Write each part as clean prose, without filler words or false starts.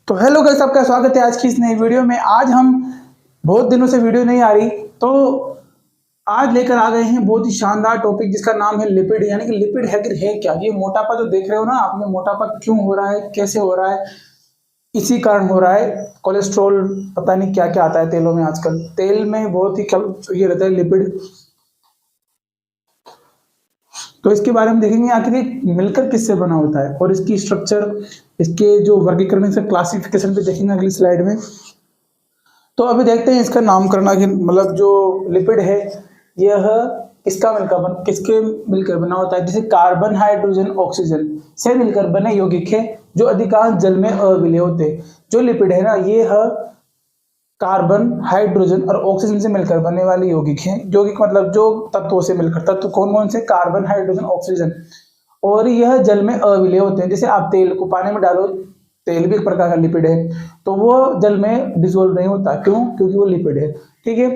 तो hello guys, आपका स्वागत है आज की इस नई वीडियो में। आज हम बहुत दिनों से वीडियो नहीं आ रही, तो आज लेकर आ गए हैं बहुत ही शानदार टॉपिक जिसका नाम है लिपिड। यानी कि लिपिड है क्या? ये मोटापा जो देख रहे हो ना आप, ये मोटापा क्यों हो रहा है, कैसे हो रहा है? इसी कारण हो रहा है। कोलेस्ट्रॉल, पता नहीं क्या क्या आता है तेलों में। आजकल तेल में बहुत ही कम ये रहता है लिपिड। तो इसके बारे में देखेंगे आखिर ये मिलकर किससे बना होता है और इसकी स्ट्रक्चर, इसके जो वर्गीकरण से क्लासिफिकेशन पे देखेंगे अगली स्लाइड में। तो अभी देखते हैं इसका नामकरण। मतलब जो लिपिड है यह किसके मिलकर बना होता है? जैसे कार्बन, हाइड्रोजन, ऑक्सीजन से मिलकर बने यौगिक है जो अधिकांश जल में अविलेय होते हैं। जो लिपिड है ना, ये कार्बन, हाइड्रोजन और ऑक्सीजन से मिलकर बनने वाले यौगिक हैं। यौगिक मतलब जो तत्वों से मिलकर, तत्व कौन कौन से? Carbon, hydrogen, oxygen. और यह जल में अविलेय होते हैं। जैसे आप तेल को पानी में डालो, तेल भी एक प्रकार का लिपिड है, तो वो जल में डिसोल्व नहीं होता। क्यों? क्योंकि वो लिपिड है। ठीक है।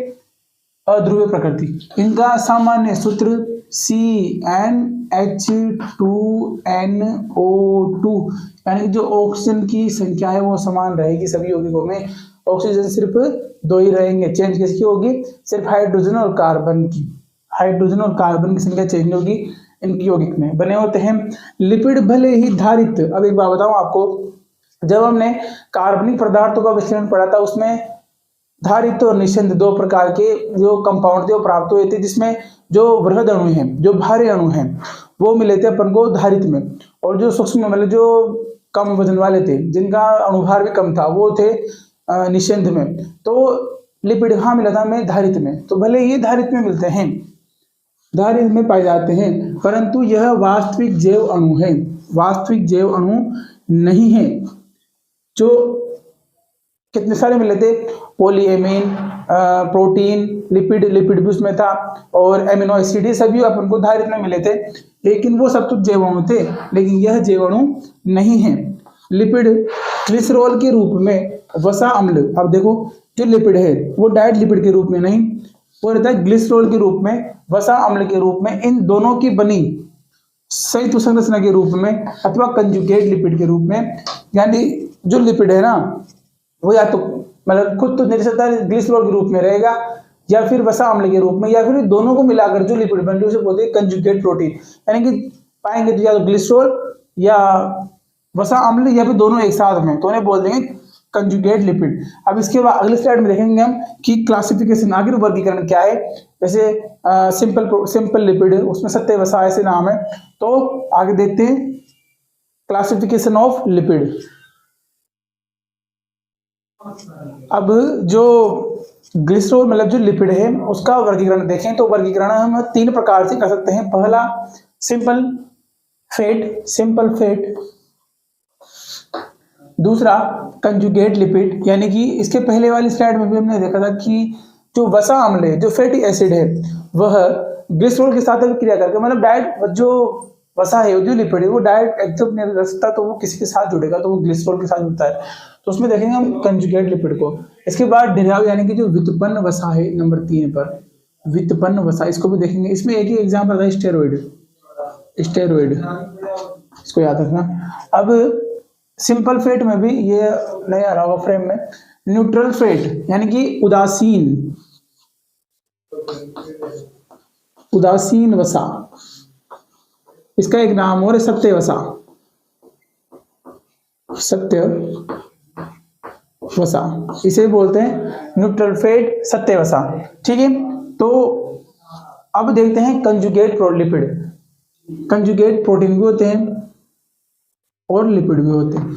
अध्रुवीय प्रकृति। इनका सामान्य सूत्र CnH2nO2, यानी कि जो ऑक्सीजन की संख्या है वो समान रहेगी सभी यौगिकों में। ऑक्सीजन सिर्फ दो ही रहेंगे। चेंज किसकी होगी? सिर्फ हाइड्रोजन और कार्बन की। हाइड्रोजन और कार्बन की संख्या चेंज होगी इनकी यौगिक में बने होते हैं। लिपिड भले ही धारित, अब एक बात बताऊं आपको, जब हमने कार्बनिक पदार्थों का विश्लेषण पढ़ा था उसमें धारित और निषेध दो प्रकार के जो कंपाउंड थे वो प्राप्त हुए थे, जिसमें जो वृहद अणु हैं, जो भारी अणु हैं, वो मिले थे अपन को धारित में, और जो सूक्ष्म मतलब जो कम वजन वाले थे, जिनका अणुभार भी कम था, वो थे निषेध में। तो लिपिड कहाँ मिला था? हमें धारित में। तो भले ये धारित में मिलते हैं, धारित में पाए जाते हैं, परंतु यह वास्तविक जैव अणु है, वास्तविक जैव अणु नहीं है। जो कितने सारे मिले थे? पॉलीएमीन, प्रोटीन, लिपिड भी उसमें था, और एमिनो एसिड, सभी अपन को धारित में मिले थे। लेकिन वो सब तो जैव अणु थे, लेकिन यह जैव अणु नहीं है। लिपिड ग्लिसरॉल के रूप में, वसा अम्ल, अब देखो जो लिपिड है वो डायरेक्ट लिपिड के रूप में नहीं, वो रहता है ग्लिसरॉल के रूप में, वसा अम्ल के रूप में, इन दोनों की बनी संयुक्त संरचना के रूप में, अथवा कंजुगेट लिपिड के रूप में। यानी जो लिपिड है ना, वो या तो मतलब खुद तो निरंतर ग्लिसरॉल के रूप में रहेगा, या फिर वसा अम्ल के रूप में, या फिर दोनों को मिलाकर जो लिपिड बन उसे बोलते हैं कंजुगेट प्रोटीन। यानी कि पाएंगे तो या तो ग्लिसरॉल या वसा अम्ल, या फिर दोनों एक साथ में, तो उन्हें बोल देंगे कंजुगेट लिपिड। अब इसके बाद अगले स्लाइड में देखेंगे हम कि क्लासिफिकेशन, आखिर वर्गीकरण क्या है। जैसे सिंपल लिपिड, उसमें सत्य वसा ऐसे नाम है। तो आगे देखते हैं क्लासिफिकेशन ऑफ लिपिड। अब जो ग्लिसरॉल मतलब जो लिपिड है उसका वर्गीकरण देखें, तो वर्गीकरण हम तीन प्रकार से कर सकते हैं। पहला सिंपल फैट, दूसरा कंजुगेट लिपिड, यानी कि इसके पहले वाली स्लाइड में भी हमने देखा था कि जो वसा अम्ल है, जो फैटी एसिड है, वह ग्लिसरॉल के साथ क्रिया करके, मतलब डायरेक्ट जो वसा है, जो लिपिड है, वो डायरेक्ट एक्सेप्ट नहीं कर सकता, तो वो किसी के साथ जुड़ेगा, तो वो ग्लिसरॉल के साथ जुड़ता है। तो उसमें देखेंगे हम कंजुगेट लिपिड को। इसके बाद डेरिवेटिव, यानी कि जो व्युत्पन्न वसा है, नंबर 3 पर व्युत्पन्न वसा, इसको भी देखेंगे। इसमें एक ही एग्जाम्पल है, स्टेरॉइड, इसको याद रखना। अब सिंपल फैट में भी ये नहीं आ रहा होगा फ्रेम में, न्यूट्रल फैट, यानी कि उदासीन वसा, इसका एक नाम और सत्य वसा, इसे बोलते हैं न्यूट्रल फैट, सत्य वसा। ठीक है। तो अब देखते हैं कंजुगेट लिपिड। कंजुगेट प्रोटीन भी होते हैं और लिपिड भी होते हैं।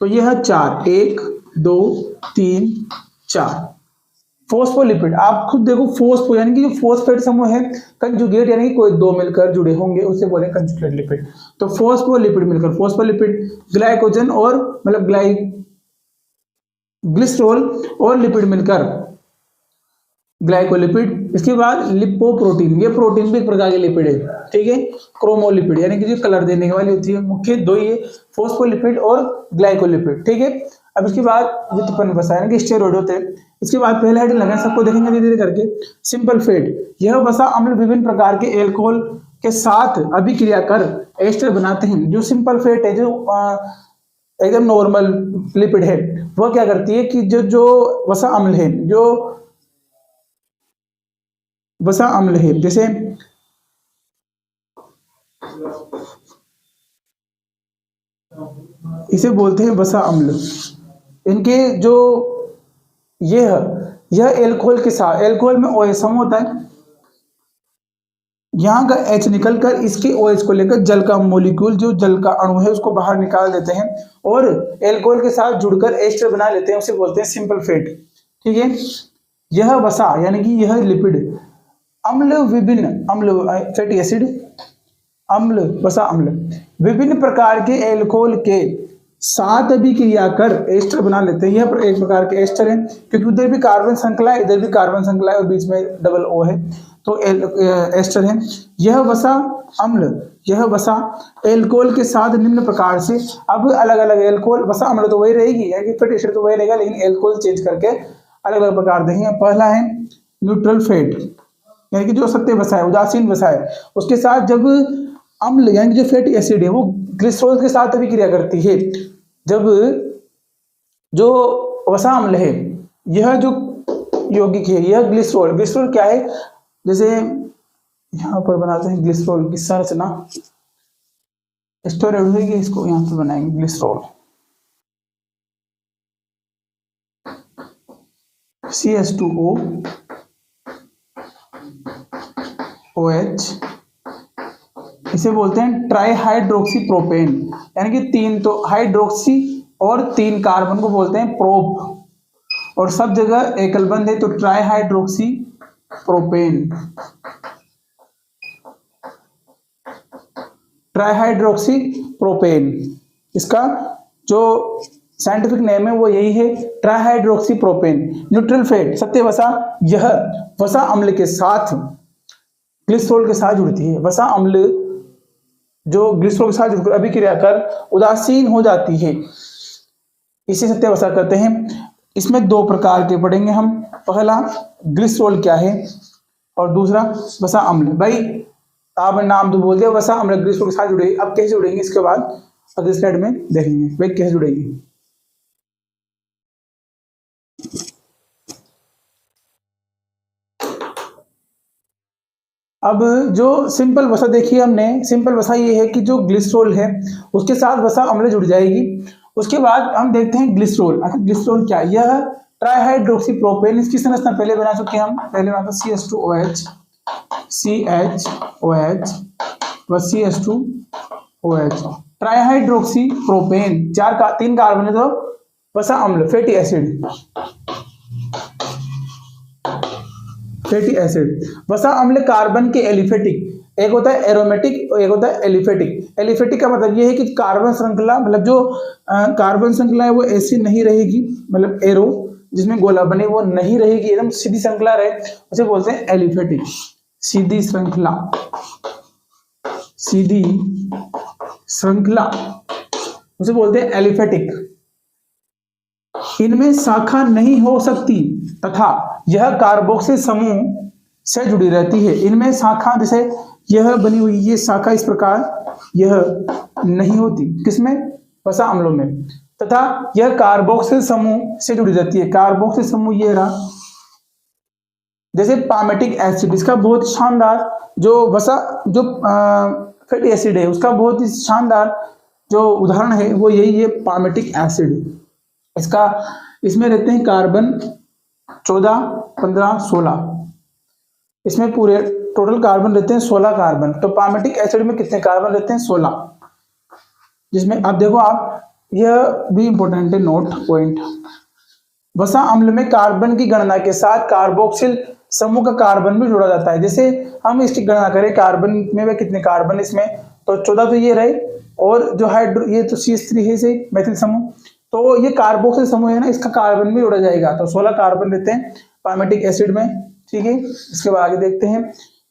तो यह 4, 1 2 3 4 फॉस्फोलिपिड। आप खुद देखो, फोस्फो यानी कि जो फॉस्फेट समूह है, कंजुगेट यानी कि कोई दो मिलकर जुड़े होंगे, उसे बोले कंजुगेट लिपिड। तो फॉस्फोलिपिड मिलकर फोस्फोलिपिड, ग्लाइकोजन और मतलब ग्लिसरॉल और लिपिड मिलकर ग्लाइकोलिपिड। इसके बाद लिपोप्रोटीन, ये प्रोटीन भी एक प्रकार के लिपिड है। ठीक है। क्रोमोलिपिड, यानी कि जो कलर देने वाली होती है, मुख्य दो ही है, फोस्फोलिपिड और ग्लाइकोलिपिड। ठीक है। अब इसके बाद व्युत्पन्न वसा, यानी कि स्टेरॉइड होते हैं। इसके बाद पहले हेडिंग लगाए, सबको देखेंगे धीरे धीरे करके। सिंपल फैट, यह वसा अम्ल विभिन्न प्रकार के एल्कोहल के साथ अभिक्रिया कर एस्टर बनाते हैं। जो सिंपल फैट है, जो एकदम नॉर्मल लिपिड है, वह क्या करती है कि जो जो वसा अम्ल है, जो वसा अम्ल है, जैसे इसे बोलते हैं वसा अम्ल, इनके जो यह एल्कोहल के साथ, एल्कोहल में OH सम होता है, यहाँ का H निकलकर इसके OH को लेकर जल का मोलिक्यूल, जो जल का अणु है, उसको बाहर निकाल देते हैं और एल्कोहल के साथ जुड़कर एस्टर बना लेते हैं, उसे बोलते हैं सिंपल फैट। ठीक है, यह वसा यानी कि यह लिपिड अम्ल, विभिन्न अम्ल फैटी एसिड, अम्ल वसा अम्ल विभिन्न प्रकार के एल्कोहल के साथ अभिक्रिया कर एस्टर बना लेते हैं। यह एक प्रकार के एस्टर है, क्योंकि उधर भी कार्बन श्रृंखला है, इधर भी कार्बन श्रृंखला है और बीच में डबल O है, तो एस्टर है। यह वसा अम्ल, यह वसा एल्कोहल के साथ निम्न प्रकार से, अब अलग अलग एल्कोहल, वसा अम्ल तो वही रहेगी, यानी फैटी एसिड तो वही रहेगा, लेकिन एल्कोहल चेंज करके अलग अलग प्रकार देंगे। पहला है न्यूट्रल फैट, यानी कि जो सत्य वसा है, उदासीन वसा है, उसके साथ जब अम्ल यानी जो फैटी एसिड है वो ग्लिसरॉल के साथ अभिक्रिया करती है, जब जो वसा अम्ल है, यह जो यौगिक है, यह ग्लिसरॉल, ग्लिसरॉल क्या है, जैसे यहाँ पर बनाते हैं ग्लिसरॉल की संरचना, स्टोरेज होगी, इसको यहाँ पर बनाएंगे ग्लिसरॉल, CH2O OH, इसे बोलते हैं ट्राई हाइड्रोक्सी प्रोपेन, यानी कि तीन तो हाइड्रोक्सी और 3 कार्बन को बोलते हैं प्रोप, और सब जगह एकल बंद है तो try hydroxy propane, try hydroxy propane, इसका जो साइंटिफिक नेम है वो यही है, try hydroxy propane. Neutral fat सत्य वसा, यह वसा अम्ल के साथ ग्लिसरॉल के साथ जुड़ती है, वसा अम्ल जो ग्लिसरॉल के साथ जुड़कर अभिक्रिया कर उदासीन हो जाती है, इसे सत्य वसा कहते हैं। इसमें 2 प्रकार के पढ़ेंगे हम, पहला ग्लिसरॉल क्या है और दूसरा वसा अम्ल। भाई आपने नाम तो बोल दिया, वसा अम्ल ग्लिसरॉल के साथ जुड़ेगी, अब कैसे जुड़ेंगे इसके बाद अगले स्लाइड में देखेंगे भाई कैसे जुड़ेगी। अब जो सिंपल वसा देखिए हमने, सिंपल वसा ये है कि जो ग्लिसरॉल है उसके साथ वसा अम्ल जुड़ जाएगी। उसके बाद हम देखते हैं ग्लिसरॉल। अच्छा ग्लिसरॉल क्या है, यह ट्राईहाइड्रोक्सी प्रोपेन, इसकी संरचना पहले बना चुके हैं हम, पहले बना था CH2OH, CHOH व CH2OH, ट्राईहाइड्रोक्सी प्रोपेन, 3 कार्बन है तो वसा अम्ल फैटी एसिड, फैटी एसिड। वसा अम्ल कार्बन के एलिफेटिक, एक होता है एरोमेटिक और एक होता है एलिफेटिक। एलिफेटिक का मतलब ये है कि कार्बन श्रृंखला, मतलब जो कार्बन श्रृंखला है वो ऐसी नहीं रहेगी, मतलब एरो जिसमें गोला बने वो नहीं रहेगी, एकदम सीधी श्रृंखला रहे, उसे बोलते हैं एलिफेटिक। सीधी श्रृंखला, सीधी श्रृंखला उसे बोलते हैं एलिफेटिक। इनमें शाखा नहीं हो सकती तथा यह कार्बोक्सिल समूह से जुड़ी रहती है। इनमें शाखा, जैसे यह बनी हुई ये शाखा इस प्रकार यह नहीं होती, किसमें, वसा अम्लों में, तथा यह कार्बोक्सिल समूह से जुड़ी रहती है। कार्बोक्सिल समूह ये रहा, जैसे पामेटिक एसिड, इसका बहुत शानदार जो वसा जो फैटी एसिड है उसका बहुत ही शानदार जो उदाहरण है वो यही है, पामेटिक एसिड। इसका इसमें रहते हैं कार्बन 14, 15, 16, इसमें पूरे टोटल कार्बन रहते हैं 16 कार्बन। तो पामेटिक एसिड में कितने कार्बन रहते हैं, 16, जिसमें अब देखो आप, यह भी इंपॉर्टेंट है नोट पॉइंट। वसा अम्ल में कार्बन की गणना के साथ कार्बोक्सिल समूह का कार्बन भी जोड़ा जाता है। जैसे हम इसकी गणना करें कार्बन में वे कितने कार्बन इसमें, तो 14 तो ये रहे, और जो हाइड्रो ये तो CH3 है, इसे मैथिल समूह, तो ये कार्बोक्सिल समूह है ना, इसका कार्बन भी जोड़ा जाएगा, तो 16 कार्बन रहते हैं पामेटिक एसिड में। ठीक है, इसके बाद आगे देखते हैं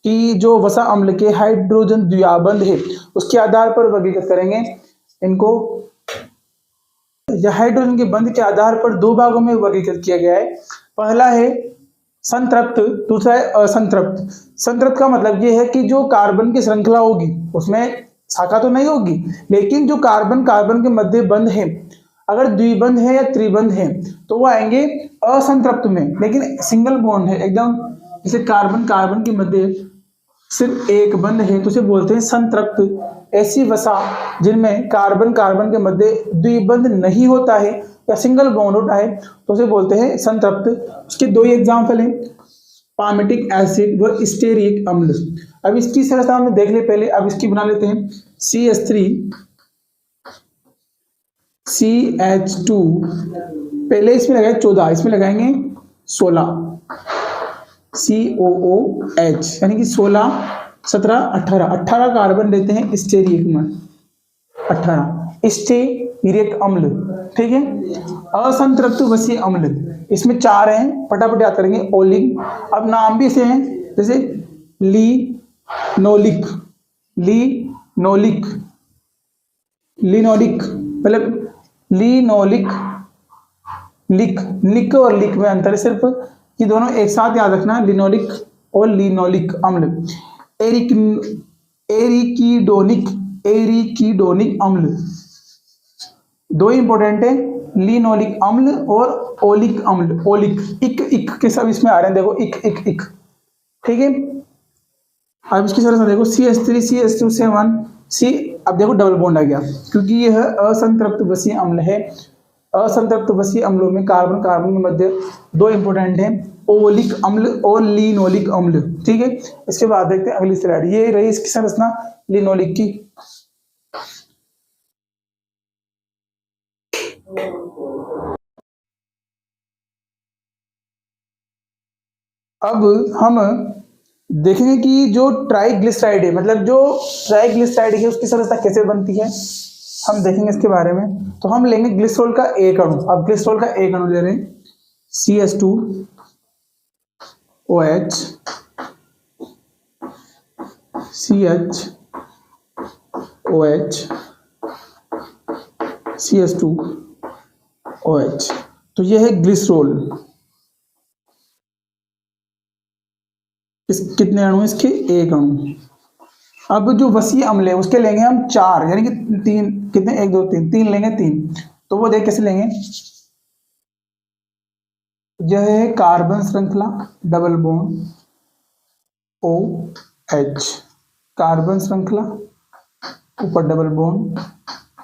कि जो वसा अम्ल के हाइड्रोजन द्विआबंध है उसके आधार पर वर्गीकृत करेंगे इनको। हाइड्रोजन के बंध के आधार पर 2 भागों में वर्गीकृत किया गया है। पहला है संतृप्त, दूसरा है असंतृप्त। संतृप्त का मतलब ये है कि जो कार्बन की श्रृंखला होगी उसमें शाखा तो नहीं होगी, लेकिन जो कार्बन कार्बन के मध्य बंध है अगर द्विबंध है या त्रिबंध है तो वो आएंगे असंतृप्त में, लेकिन सिंगल बॉन्ड है एकदम, जैसे कार्बन कार्बन के मध्य सिर्फ एक बंध है तो उसे बोलते हैं संतृप्त। ऐसी वसा जिनमें कार्बन कार्बन के मध्य द्विबंध नहीं होता है या सिंगल बॉन्ड होता है तो उसे बोलते हैं संतृप्त। उसके दो ही एग्जाम्पल हैं, पामेटिक एसिड व स्टेरिक अम्ल। अब इसकी संरचना हमने देख ले पहले, अब इसकी बना लेते हैं। CH3 CH2, पहले इसमें लगाए 14, इसमें लगाएंगे 16, COOH, यानी कि 16 17 18 18 कार्बन लेते हैं स्टेरिक में, 18 स्टेरिक अम्ल, ठीक है। असंतृप्त वसीय अम्ल, इसमें 4 हैं, फटाफट याद करेंगे। ओलिक, अब नाम भी ऐसे हैं जैसे लिनोलिक, लिनोलिक, लिनोलिक, मतलब लिनोलिक, लिक, निक और लिक में अंतर है सिर्फ, ये दोनों एक साथ याद रखना, लिनोलिक और लिनोलिक अम्ल। एरिकीडोनिक, एरिकीडोनिक अम्ल, दो इंपॉर्टेंट है, लिनोलिक अम्ल और ओलिक अम्ल। ओलिक इक इक के सब इसमें आ रहे हैं, देखो इक इक इक, ठीक है। अब इसकी तरह से देखो CH3 CH2 7 C, अब देखो डबल बॉन्ड आ गया क्योंकि यह असंतृप्त वसीय अम्ल है। असंतृप्त वसीय अम्लों में कार्बन कार्बन के मध्य दो इंपॉर्टेंट हैं, ओलिक अम्ल और लिनोलिक अम्ल, ठीक है। इसके बाद देखते हैं अगली स्लाइड, ये रही इसकी संरचना लिनोलिक की। अब हम देखेंगे कि जो ट्राइग्लिसराइड है, मतलब जो ट्राइग्लिसराइड है उसकी संरचना कैसे बनती है, हम देखेंगे इसके बारे में। तो हम लेंगे ग्लिसरॉल का एक अणु, अब ग्लिसरॉल का एक अणु ले रहे हैं, CH2OH CHOH CH2OH, तो यह है ग्लिसरॉल। इस कितने अणु, इसके एक अणु। अब जो वसीय अम्ल है उसके लेंगे हम 4, यानी कि 3, कितने 1 2 3, 3 लेंगे 3, तो वो देख कैसे लेंगे। यह है कार्बन श्रृंखला डबल बॉन्ड OH, कार्बन श्रृंखला ऊपर डबल बॉन्ड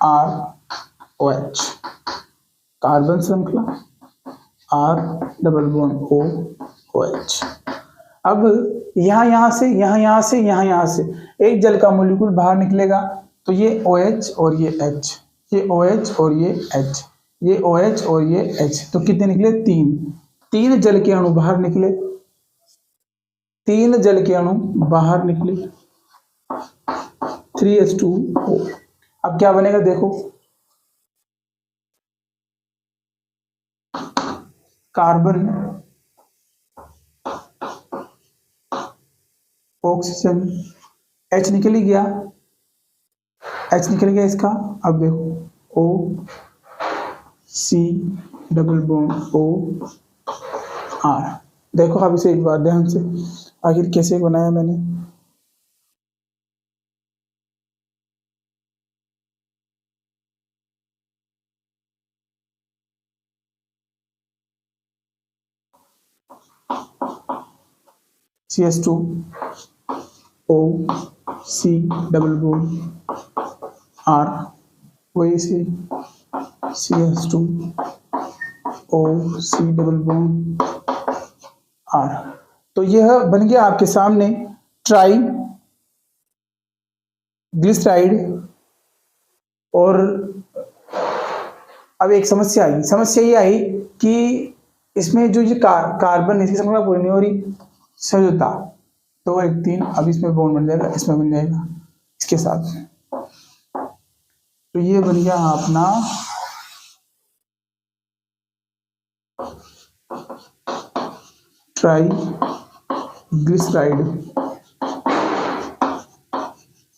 ROH, कार्बन श्रृंखला R डबल बॉन्ड OH। अब यहां से यहां से एक जल का मॉलिक्यूल बाहर निकलेगा, तो ये OH और ये H, ये OH और ये H, ये OH और ये H, तो कितने निकले 3 जल के अणु बाहर निकले, 3 जल के अणु बाहर निकले, 3H2O। अब क्या बनेगा देखो, कार्बन ऑक्सीजन, H निकल ही गया, H निकल गया इसका। अब देखो OC डबल बॉन्ड OR, देखो अब इसे एक बार ध्यान से, आखिर कैसे बनाया मैंने। CH2OC डबल बॉन्ड R, वही से CH2OC डबल बॉन्ड R, तो यह बन गया आपके सामने ट्राई ग्लिसराइड। और अब एक समस्या आई, समस्या ये आई कि इसमें जो ये कार्बन इसकी संख्या पूरी नहीं हो रही, समझौता 2 1 3, अब इसमें बॉन्ड बन जाएगा, इसमें बन जाएगा इसके साथ, तो ये बन गया अपना ट्राइग्लिसराइड।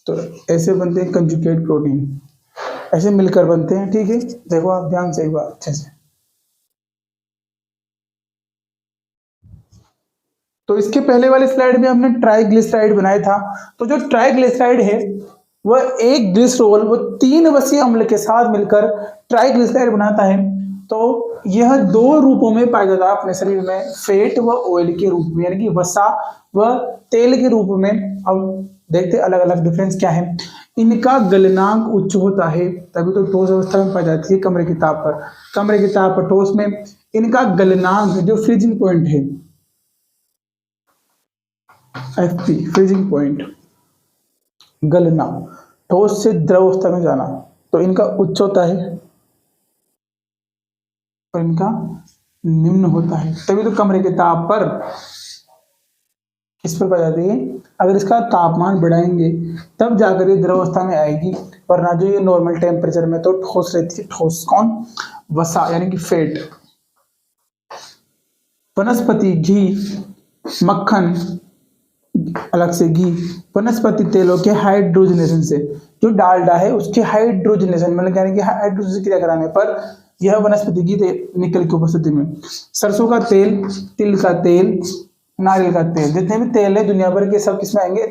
तो ऐसे बनते हैं कंजुगेट प्रोटीन, ऐसे मिलकर बनते हैं, ठीक है। देखो आप ध्यान से एक बार अच्छे से, तो इसके पहले वाले स्लाइड में हमने ट्राइग्लिसराइड बनाया था। तो जो ट्राइग्लिसराइड है वह एक ग्लिसरॉल वो 3 वसीय अम्ल के साथ मिलकर ट्राइग्लिसराइड बनाता है। तो यह 2 रूपों में पाया जाता है अपने शरीर में, फैट व ऑयल के रूप में, यानी कि वसा व तेल के रूप में। अब देखते अलग अलग डिफरेंस क्या है। इनका गलनांक उच्च होता है, तभी तो ठोस अवस्था में पाई जाती है कमरे के ताप पर। कमरे के ताप पर ठोस में इनका गलनांक जो फ्रीजिंग पॉइंट है, एफपी फ्रीजिंग पॉइंट, गलना, ठोस से द्रव अवस्था में जाना, तो इनका उच्च होता है और इनका निम्न होता है। तभी तो कमरे के ताप पर इस पर पाई जाती है। अगर इसका तापमान बढ़ाएंगे तब जाकर ये द्रव अवस्था में आएगी, वरना जो ये नॉर्मल टेम्परेचर में तो ठोस रहती है। ठोस कौन? वसा यानी कि फैट। वनस्पति घी, मक्खन, अलग से घी, वनस्पति तेलों के हाइड्रोजनेशन से, जो डालडा है उसके हाइड्रोजनेशन मतलब यानी कि हाइड्रोजन क्रिया कराने पर यह वनस्पति घी निकल की उपस्थिति में। सरसों का तेल, तिल का तेल, नारियल का तेल, जितने भी तेल है दुनिया भर के सब किसमें आएंगे?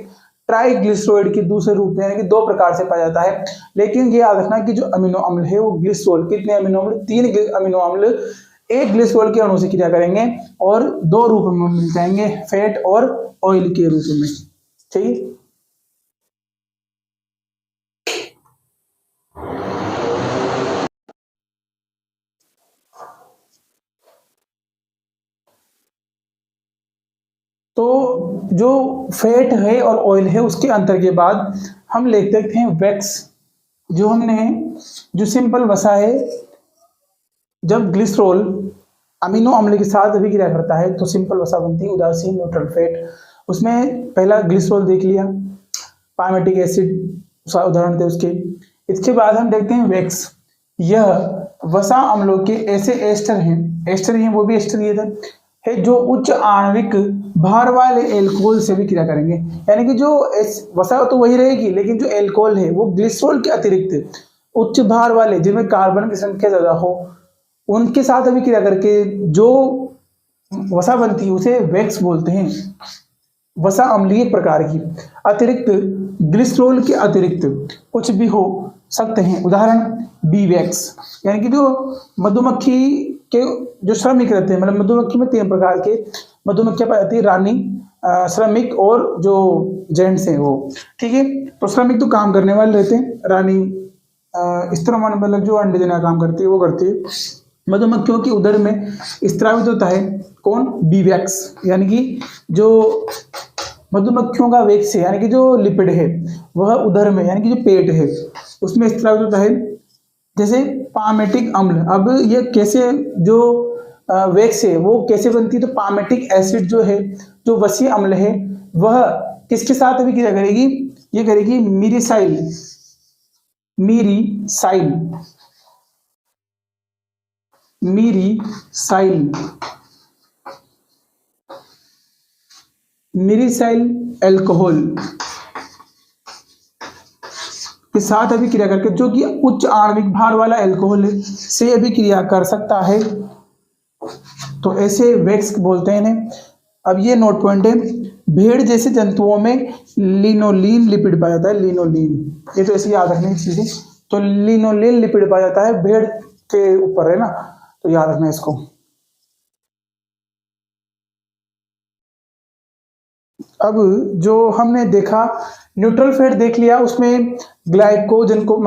ट्राइग्लिसराइड के दूसरे रूप में, यानी कि 2 प्रकार से पाया जाता है। लेकिन ये याद रखना कि जो अमीनो अम्ल है वो ग्लिसरॉल, कितने अमीनो अम्ल? 3 अमीनो अम्ल एक ग्लिसरॉल के अणु से क्रिया करेंगे और 2 रूप में मिल जाएंगे, फैट और ऑयल के रूप में। ठीक है, तो जो फैट है और ऑयल है उसके अंतर के बाद हम ले सकते हैं वैक्स। जो हमने जो सिंपल वसा है, जब ग्लिसरॉल अमीनो अम्ल के साथ अभिक्रिया करता है तो सिंपल वसा बनती है, उदासीन न्यूट्रल फैट। उसमें पहला ग्लिसरॉल देख लिया, पायमेटिक एसिड उदाहरण थे उसके। इसके बाद हम देखते हैं वैक्स। यह वसा अम्लों के ऐसे एस्टर हैं वो भी एस्टर ये है जो उच्च आणविक भार वाले एल्कोहल से भी क्रिया करेंगे। यानी कि जो वसा तो वही रहेगी, लेकिन जो एल्कोहल है वो ग्लिसरॉल के अतिरिक्त उच्च भार वाले, जिनमें कार्बन की संख्या ज्यादा हो, उनके साथ अभी क्रिया करके जो वसा बनती है उसे वैक्स बोलते हैं। वसा अम्लीय प्रकार की, अतिरिक्त ग्लिसरॉल के अतिरिक्त कुछ भी हो सकते हैं। उदाहरण बी वैक्स, यानी कि जो मधुमक्खी के जो श्रमिक रहते हैं, मतलब मधुमक्खी में 3 प्रकार के मधुमक्खियां पाई जाती है, रानी, श्रमिक और जो जेंट्स हैं वो। ठीक है, तो श्रमिक तो काम करने वाले रहते हैं, रानी इस तरह मतलब जो अंडे देने का काम करती है वो करती है। मधुमक्खियों के उदर में स्त्रावित होता है कौन? बी वैक्स, यानी कि जो मधुमक्खियों का वैक्स है, यानी कि जो लिपिड है वह उदर में, यानी कि जो पेट है उसमें स्त्रावित होता है। जैसे पामेटिक अम्ल, अब ये कैसे जो वैक्स है वो कैसे बनती है? तो पामेटिक एसिड जो है, जो वसीय अम्ल है, वह किसके साथ अभी क्रिया करेगी? ये करेगी मीरिसाइल, मीरिसाइल, मीरिसाइल, मीरिसाइल एल्कोहल के साथ अभी क्रिया करके, जो कि उच्च आणविक भार वाला एल्कोहल से अभी क्रिया कर सकता है, तो ऐसे वैक्स बोलते हैं इन्हें। अब ये नोट पॉइंट है, भेड़ जैसे जंतुओं में लिनोलीन लिपिड पाया जाता है। लिनोलीन, ये तो ऐसे याद रखने की चीज है। तो लिनोलीन लिपिड पाया जाता है भेड़ के ऊपर, है ना, तो याद रखना इसको। अब जो हमने देखा न्यूट्रल फैट देख लिया, उसमें ग्लाइकोजन को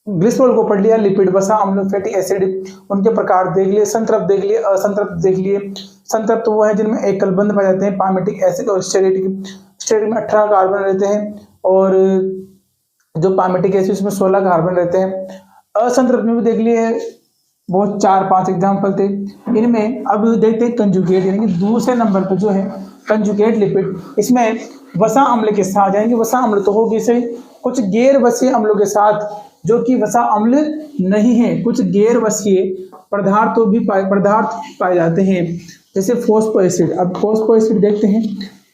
ग्लिसरॉल को पढ़ लिया, लिपिड, वसा अम्ल, फैटी एसिड, उनके प्रकार देख लिए, संतृप्त देख लिए, असंतृप्त देख लिए। संतृप्त वो है जिनमें एकल बंध पाए जाते हैं, पामेटिक एसिड और स्टेरेटिक। स्टेरेटिक में 18 कार्बन रहते हैं और जो पामेटिक एसिड उसमें 16 कार्बन रहते हैं। असंतृप्त में भी देख लिए, बहुत 4-5 एग्जाम्पल थे इनमें। अब देखते हैं कंजुगेट, यानी कि दूसरे नंबर पर जो है कंजुगेट लिपिड। इसमें वसा अम्ल के साथ, यानी कि वसा अम्ल तो होगी सही, कुछ गैर वसीय अम्लों के साथ जो कि वसा अम्ल नहीं है, कुछ गैर वसीय पदार्थ पाए जाते हैं, जैसे फॉस्फो एसिड। अब फॉस्फो एसिड देखते हैं,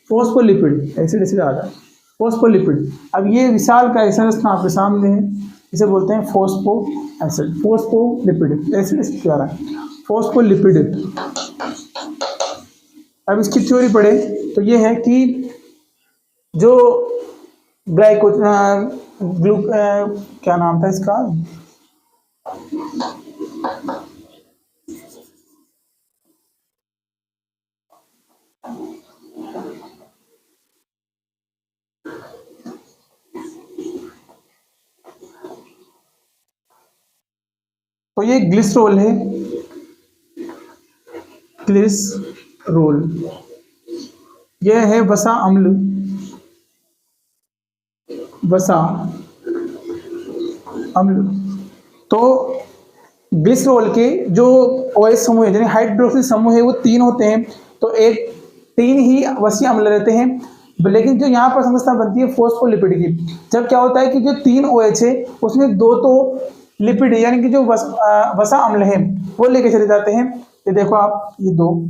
फॉस्फोलिपिड, एसिड आ रहा है, फॉस्फोलिपिड। अब ये विशाल का एसिड आपके सामने है, इसे बोलते हैं फॉस्फो एसिड, फॉस्फोलिपिड एसिड क्या रहा है, फॉस्फोलिपिड। अब इसकी थ्योरी पढ़े तो ये है कि जो ग्लाइको ग्लू क्या नाम था इसका, तो ये ग्लिसरॉल है, ग्लिसरॉल। यह है वसा अम्ल, वसा अम्ल। तो ग्लिसरॉल के जो OH समूह है, यानी हाइड्रोक्सिल समूह है, वो 3 होते हैं। तो एक 3 ही वसीय अम्ल रहते हैं। लेकिन जो यहाँ पर संरचना बनती है फॉस्फोलिपिड की, जब क्या होता है कि जो 3 OH है उसमें 2 तो लिपिड यानी कि जो वसा अम्ल है वो लेके चले जाते हैं। ये देखो आप, ये 2।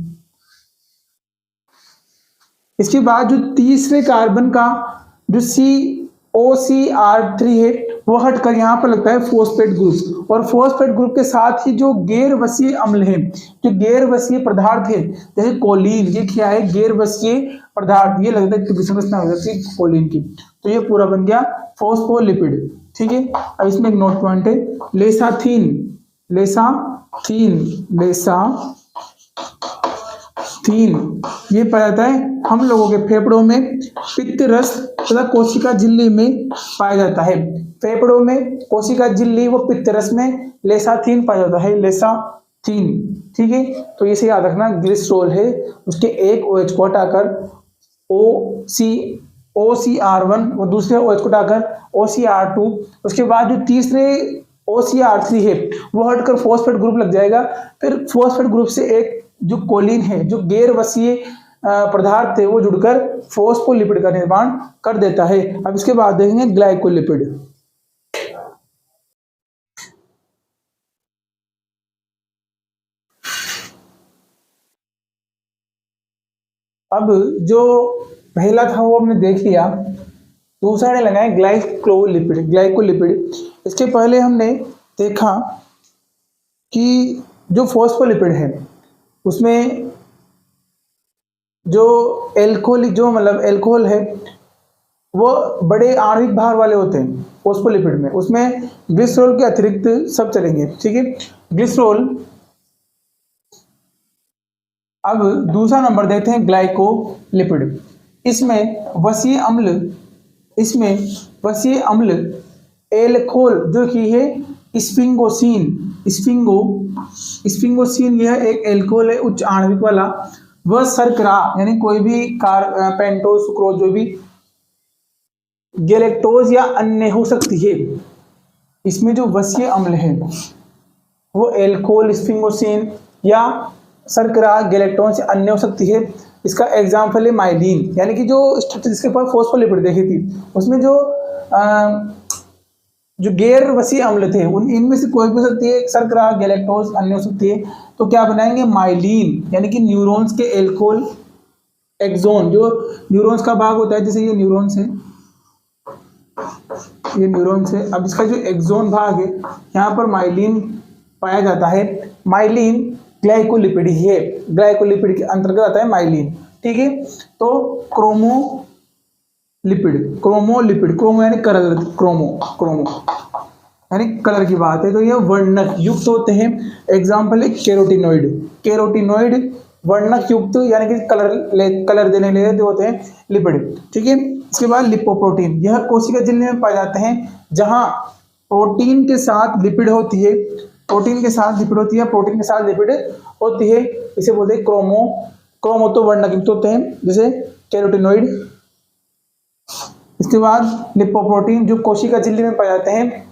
इसके बाद जो तीसरे कार्बन का जो OCR3 है वो हटकर यहाँ पर लगता है फॉस्फेट ग्रुप, और फॉस्फेट ग्रुप के साथ ही जो गैर वसीय अम्ल है, जो गैर वसीय पदार्थ है, जैसे कोलिन, ये क्या है, गैर वसीय पदार्थ, ये लगता है कि संरचना हो जाती है कोलिन की। तो ये पूरा बन गया फॉस्फोलिपिड। ठीक है, अब इसमें एक नोट पॉइंट है, लेसाथीन, लेसाथीन, लेसाथीन ये पाया जाता है हम लोगों के फेफड़ों में, पित्त रस तथा कोशिका झिल्ली में पाया जाता है। फेफड़ों में, कोशिका झिल्ली व पित्त रस में लेसाथीन पाया जाता है, लेसाथीन। ठीक है, तो इसे याद रखना, ग्लिसरॉल है, उसके एक OH को हटाकर OCR1 और दूसरे OH को हटाकर OCR2, उसके बाद जो तीसरे OCR3 है वो हटकर फॉस्फेट ग्रुप लग जाएगा। फिर फॉस्फेट ग्रुप से एक जो कोलिन है, जो गैर वसीय पदार्थ है, वो जुड़कर फॉस्फोलिपिड का निर्माण कर देता है। अब इसके बाद देखेंगे ग्लाइकोलिपिड। अब जो पहला था वो हमने देख लिया, दूसरा ने लगाया ग्लाइकोलिपिड, ग्लाइकोलिपिड। इसके पहले हमने देखा कि जो फॉस्फोलिपिड है उसमें जो एल्कोहलिक, जो मतलब एल्कोहल है, वो बड़े आणविक भार वाले होते हैं फॉस्फोलिपिड में, उसमें ग्लिसरॉल के अतिरिक्त सब चलेंगे। ठीक है, ग्लिसरॉल। अब दूसरा नंबर देखते हैं ग्लाइकोलिपिड। इसमें वसीय अम्ल, इसमें वसीय अम्ल एल्कोहल जो कि है स्फिंगोसिन, स्फिंगोसिन यह एक एल्कोहल है उच्च आणविक वाला। वह शर्करा यानी कोई भी पेंटोज, सुक्रोज, जो भी गैलेक्टोज या अन्य हो सकती है। इसमें जो वसीय अम्ल है वो एल्कोहल, स्फिंगोसिन या शर्करा, गैलेक्टोज या अन्य हो सकती है। इसका एग्जाम्पल है माइलिन, यानी कि जो स्ट्रक्चर जिसके ऊपर फॉस्फोलिपिड देखी थी उसमें जो गैर वसीय अम्ल थे उन इनमें से कोई भी हो सकती है, शर्करा, गैलेक्टोज, अन्य हो सकती है। तो क्या बनाएंगे, माइलिन, यानी कि न्यूरॉन्स के एल्कोहल एक्सोन, जो न्यूरॉन्स का भाग होता है, जैसे ये न्यूरॉन्स है, ये न्यूरॉन्स है। अब इसका जो एक्सोन भाग है यहाँ पर माइलिन पाया जाता है। माइलिन ग्लाइकोलिपिड ही है, ग्लाइकोलिपिड के अंतर्गत आता है माइलिन। ठीक है, तो क्रोमोलिपिड, क्रोमोलिपिड, क्रोमो यानी कलर, क्रोमो यानी कलर की बात है। तो ये वर्णक युक्त होते हैं। एग्जाम्पल है कैरोटिनॉइड, कैरोटिनॉइड वर्णक युक्त यानी कि कलर देने ले रहे होते हैं लिपिड। ठीक है, इसके बाद लिपोप्रोटीन, यह कोशिका झिल्ली में पाए जाते हैं जहां प्रोटीन के साथ लिपिड होती है, प्रोटीन के साथ लिपिड होती है, प्रोटीन के साथ लिपिड होती है, इसे बोलते हैं क्रोमो तो वर्णक युक्त होते हैं जैसे कैरोटिनॉइड। इसके बाद लिपोप्रोटीन जो कोशिका झिल्ली में पाए जाते हैं,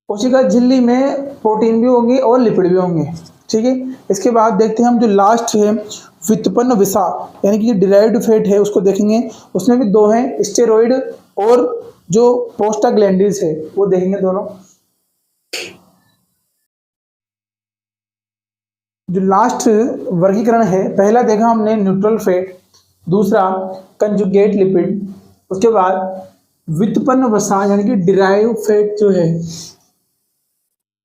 कोशिका झिल्ली में प्रोटीन भी होंगे और लिपिड भी होंगे। ठीक है, इसके बाद देखते हैं हम जो लास्ट है व्युत्पन्न वसा यानी कि डिराइव्ड फैट है उसको देखेंगे। उसमें भी 2 हैं, स्टेरॉइड और जो प्रोस्टाग्लैंडिन्स है वो देखेंगे दोनों। जो लास्ट वर्गीकरण है, पहला देखा हमने न्यूट्रल फैट, दूसरा कंजुगेट लिपिड, उसके बाद व्युत्पन्न वसा यानी कि डिराइव फैट जो है।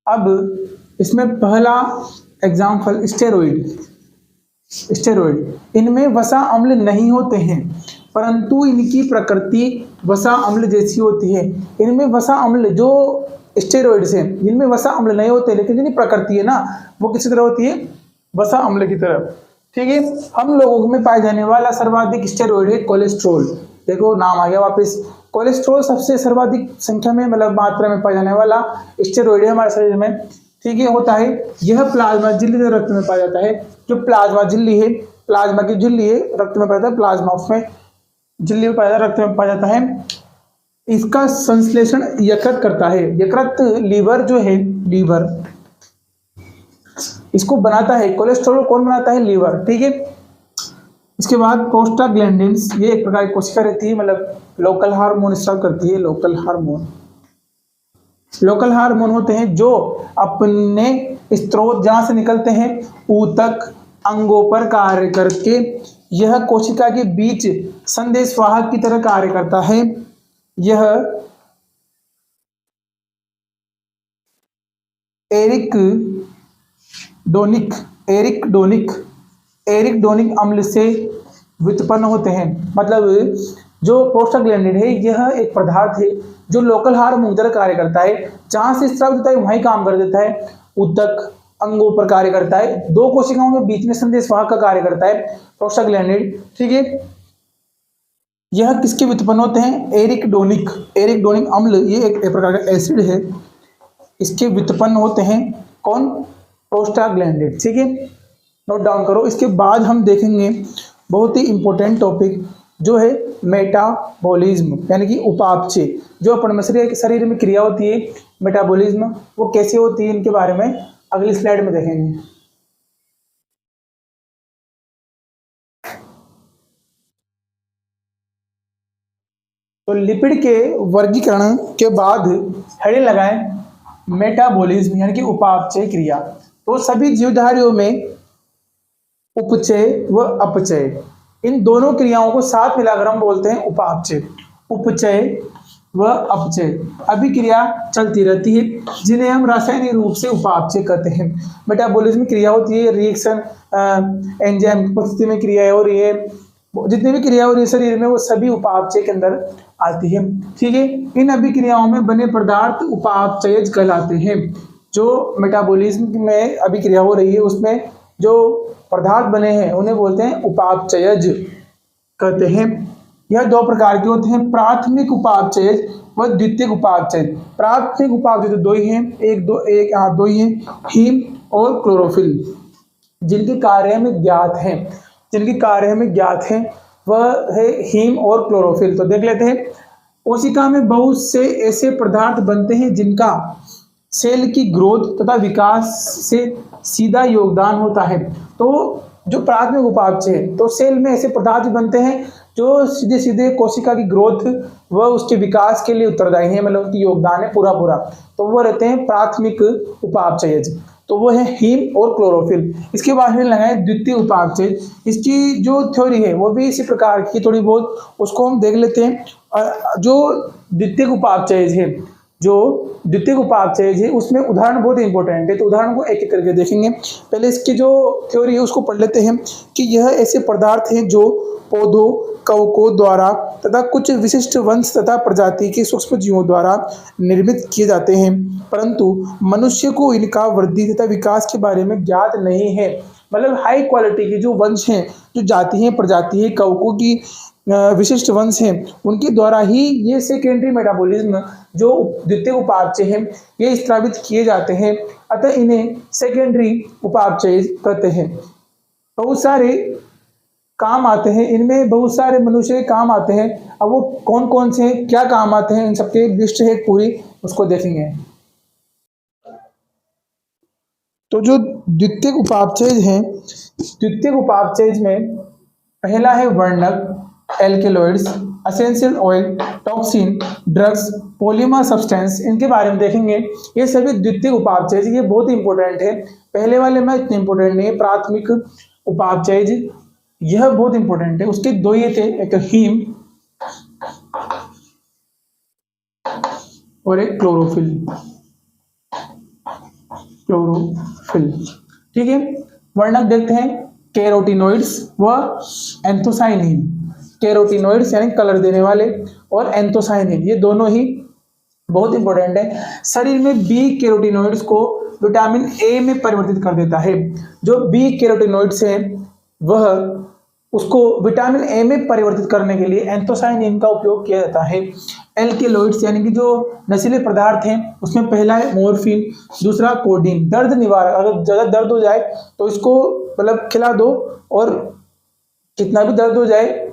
अब इसमें पहला एग्जाम्पल स्टेरॉइड, स्टेरॉइड, इनमें वसा अम्ल नहीं होते हैं, परंतु इनकी प्रकृति वसा अम्ल जैसी होती है। इनमें वसा अम्ल जो स्टेरॉइड्स हैं जिनमें वसा अम्ल नहीं होते, लेकिन जिनकी प्रकृति है ना वो किसी तरह होती है, वसा अम्ल की तरह। ठीक है, हम लोगों में पाए जाने वाला सर्वाधिक स्टेरॉइड है कोलेस्ट्रॉल। देखो नाम आ गया वापस, कोलेस्ट्रॉल सबसे सर्वाधिक संख्या में मतलब मात्रा में पाया जाने वाला स्टेरॉइड है हमारे शरीर में। ठीक है, होता है यह प्लाज्मा झिल्ली रक्त में पाया जाता है। जो प्लाज्मा झिल्ली है, प्लाज्मा की झिल्ली है रक्त में पाया जाता है, प्लाज्मा उसमें झिल्ली में पाया जाता है, रक्त में पाया जाता है। इसका संश्लेषण यकृत करता है। यकृत लीवर जो है, लीवर इसको बनाता है। कोलेस्ट्रॉल कौन बनाता है? लीवर। ठीक है, इसके बाद प्रोस्टाग्लैंडिन्स, ये एक प्रकार की कोशिका रहती है, मतलब लोकल हार्मोन स्राव करती है। लोकल हार्मोन, लोकल हार्मोन होते हैं जो अपने स्रोत जहां से निकलते हैं ऊतक अंगों पर कार्य करके यह कोशिका के बीच संदेशवाहक की तरह कार्य करता है। यह एरिकडोनिक अम्ल से व्युत्पन्न होते हैं। मतलब जो प्रोस्टाग्लैंडिन है यह एक पदार्थ है जो लोकल हार्मोन की तरह कार्य करता है। जहां से स्राव होता है वहीं काम कर देता है, ऊतक अंगों पर कार्य करता है, दो कोशिकाओं के बीच में संदेशवाहक का कार्य करता है प्रोस्टाग्लैंडिन। ठीक है, यह किसके व्युत्पन्न होते हैं? एरिकडोनिक अम्ल, ये एक प्रकार का एसिड है, इसके व्युत्पन्न होते हैं कौन? प्रोस्टाग्लैंडिन। ठीक है, नोट डाउन करो। इसके बाद हम देखेंगे बहुत ही इंपॉर्टेंट टॉपिक जो है मेटाबॉलिज्म, यानी कि उपापचय। जो अपन में शरीर में क्रिया होती है मेटाबॉलिज्म, वो कैसे होती है इनके बारे में अगली स्लाइड में देखेंगे। तो लिपिड के वर्गीकरण के बाद हेडिंग लगाएं मेटाबॉलिज्म यानी कि उपापचय क्रिया। तो सभी जीवधारियों में उपचय व अपचय, इन दोनों क्रियाओं को साथ मिलाकर हम बोलते हैं उपापचय। उपचय व अपचय अभिक्रिया चलती रहती है जिन्हें हम रासायनिक रूप से उपापचय कहते हैं। मेटाबॉलिज्म क्रिया होती है, रिएक्शन एंजाइम की उपस्थिति में क्रिया हो रही है, जितनी भी क्रिया हो रही है शरीर में वो सभी उपापचय के अंदर आती है। ठीक है, इन अभिक्रियाओं में बने पदार्थ उपापचयज कहलाते हैं। जो मेटाबॉलिज्म में अभिक्रिया हो रही है उसमें जो पदार्थ बने हैं उन्हें बोलते हैं उपापचयज कहते हैं। यह दो प्रकार के होते हैं, प्राथमिक उपापचयज व द्वितीयक उपापचयज। प्राथमिक उपापचय दो ही हैं, दो ही हैं, हीम और क्लोरोफिल, जिनके कार्य हमें ज्ञात हैं, वह है हीम और क्लोरोफिल। तो देख लेते हैं, कोशिका में बहुत से ऐसे पदार्थ बनते हैं जिनका सेल की ग्रोथ तथा विकास से सीधा योगदान होता है। तो जो प्राथमिक उपापचय है, तो सेल में ऐसे पदार्थ बनते हैं जो सीधे सीधे कोशिका की ग्रोथ व उसके विकास के लिए उत्तरदायी है, मतलब उनकी योगदान है पूरा। तो वो रहते हैं प्राथमिक उपापचयज, तो वो है हीम और क्लोरोफिल। इसके बाद में लगाए द्वितीय उपापचय। इसकी जो थ्योरी है वो भी इसी प्रकार की थोड़ी बहुत, उसको हम देख लेते हैं। जो द्वितीय उपापचय है उसमें उदाहरण बहुत इंपॉर्टेंट है, तो उदाहरण को एक एक करके देखेंगे। पहले इसकी जो थ्योरी है उसको पढ़ लेते हैं कि यह ऐसे पदार्थ हैं जो पौधों, कवकों द्वारा तथा कुछ विशिष्ट वंश तथा प्रजाति के सूक्ष्म जीवों द्वारा निर्मित किए जाते हैं, परंतु मनुष्य को इनका वृद्धि तथा विकास के बारे में ज्ञात नहीं है। मतलब हाई क्वालिटी की जो वंश हैं, जो जाति हैं, प्रजाति है, कवकों की विशिष्ट वंश हैं, उनके द्वारा ही ये सेकेंडरी मेटाबॉलिज्म जो द्वितीय उपापचय है ये स्रावित किए जाते हैं, अतः इन्हें सेकेंडरी उपापचय कहते हैं। बहुत सारे काम आते हैं, इनमें बहुत सारे मनुष्य के काम आते हैं। अब वो कौन कौन से हैं, क्या काम आते हैं, इन सबके लिस्ट है पूरी, उसको देखेंगे। तो जो द्वितीय उपापचय हैं, द्वितीय उपापचय में पहला है वर्णक, alkaloids, essential oil, toxin, drugs, polymer substance, इनके बारे में देखेंगे। ये सभी द्वितीय उपापचय, ये बहुत इंपॉर्टेंट है। पहले वाले में इतने इंपॉर्टेंट नहीं है, प्राथमिक उपापचय यह बहुत इंपॉर्टेंट है। उसके दो ये थे, एक हीम और एक क्लोरोफिल। ठीक है, वर्णक देखते हैं, कैरोटीनॉइड्स व एंथोसाइनिन। कैरोटीनॉइड्स यानी कलर देने वाले, और एंथोसायनिन, ये दोनों ही बहुत इंपॉर्टेंट है। शरीर में बी कैरोटीनॉइड्स को विटामिन ए में परिवर्तित कर देता है। जो बी कैरोटीनॉइड्स है वह उसको विटामिन ए में परिवर्तित करने के लिए एंथोसायनिन का उपयोग किया जाता है। एल्केलॉइड्स यानी कि जो नशीले पदार्थ हैं उसमें पहला है मॉर्फिन, दूसरा कोडीन। दर्द निवारक, अगर ज्यादा दर्द हो जाए तो इसको मतलब खिला दो, और कितना भी दर्द हो जाए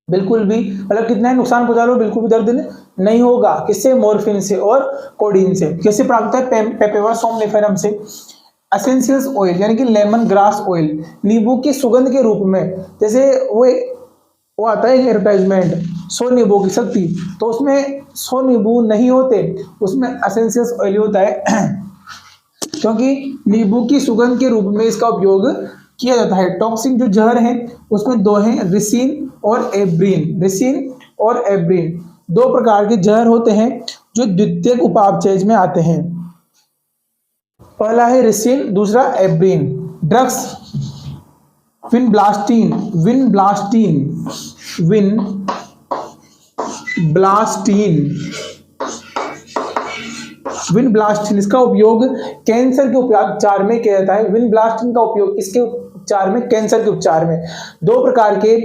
बिल्कुल भी मतलब कितना ही नुकसान पहुंचा लो बिल्कुल भी दर्द नहीं होगा। किससे? मॉर्फिन से और कोडीन से। कैसे प्राप्त है? पेपेवर सोमनिफेरम से। एसेंशियल्स ऑयल यानी कि लेमन ग्रास ऑयल, नींबू की सुगंध के रूप में। जैसे वो आता है एडवर्टाइजमेंट 100 नींबू की शक्ति, तो उसमें 100 नींबू नहीं होते, उसमें एसेंशियल्स ऑयल होता है क्योंकि नींबू की सुगंध के रूप में इसका उपयोग किया जाता है। टॉक्सिन जो जहर है उसमें दो हैं, रिसिन और एब्रिन। रिसिन और एब्रिन दो प्रकार के जहर होते हैं जो द्वितीयक उपापचय में आते हैं। पहला है रिसिन, दूसरा एब्रिन। ड्रग्स विनब्लास्टीन, विनब्लास्टीन इसका उपयोग कैंसर के उपचार में किया जाता है। विनब्लास्टीन का उपयोग किसके उपचार में? कैंसर के उपचार में। दो प्रकार के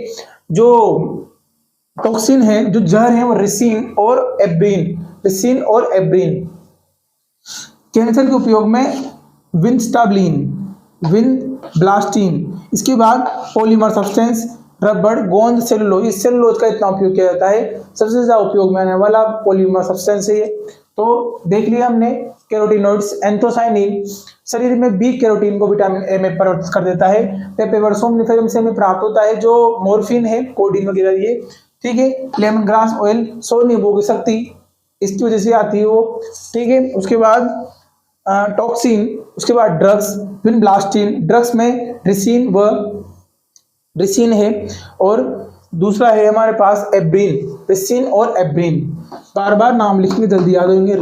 जो टॉक्सिन है, जो जहर है, वो रिसिन और एब्रिन। कैंसर के उपयोग में विनब्लास्टीन। इसके बाद पॉलीमर सब्सटेंस, रबड़, गोंद, सेलुलोज। इस सेलुलोज का इतना उपयोग किया जाता है, सबसे ज्यादा उपयोग में आने वाला पॉलीमर सब्सटेंस है ये। तो देख लिया हमने कैरोटीनॉइड्स। एंथोसायनिन शरीर में बी कैरोटीन को विटामिन ए में परिवर्तित कर देता है। पेपेवर सोमनिफेरम से हमें प्राप्त होता है जो मॉर्फिन है, कोडीन वगैरह ये, ठीक है। लेमन ग्रास ऑयल 100 नींबू की शक्ति इसकी वजह से आती है वो, ठीक है। उसके बाद टॉक्सिन, उसके बाद ड्रग्स विनब्लास्टीन। ड्रग्स में रिसिन है और दूसरा है हमारे पास एब्रिन। रिसिन और एब्रिन, बार बार नाम लिखने जल्दी याद होंगे।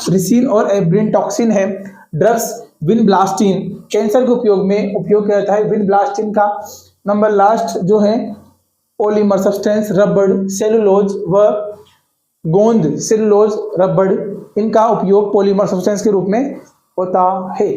रिसिन और एब्रिन टॉक्सिन है। ड्रग्स विनब्लास्टीन कैंसर के उपयोग किया जाता है। विनब्लास्टीन का नंबर लास्ट जो है पॉलीमर सब्सटेंस, रबड़, सेलुलोज व गोंद, सेलुलोज, रबड़, इनका उपयोग पॉलीमर सब्सटेंस के रूप में होता है।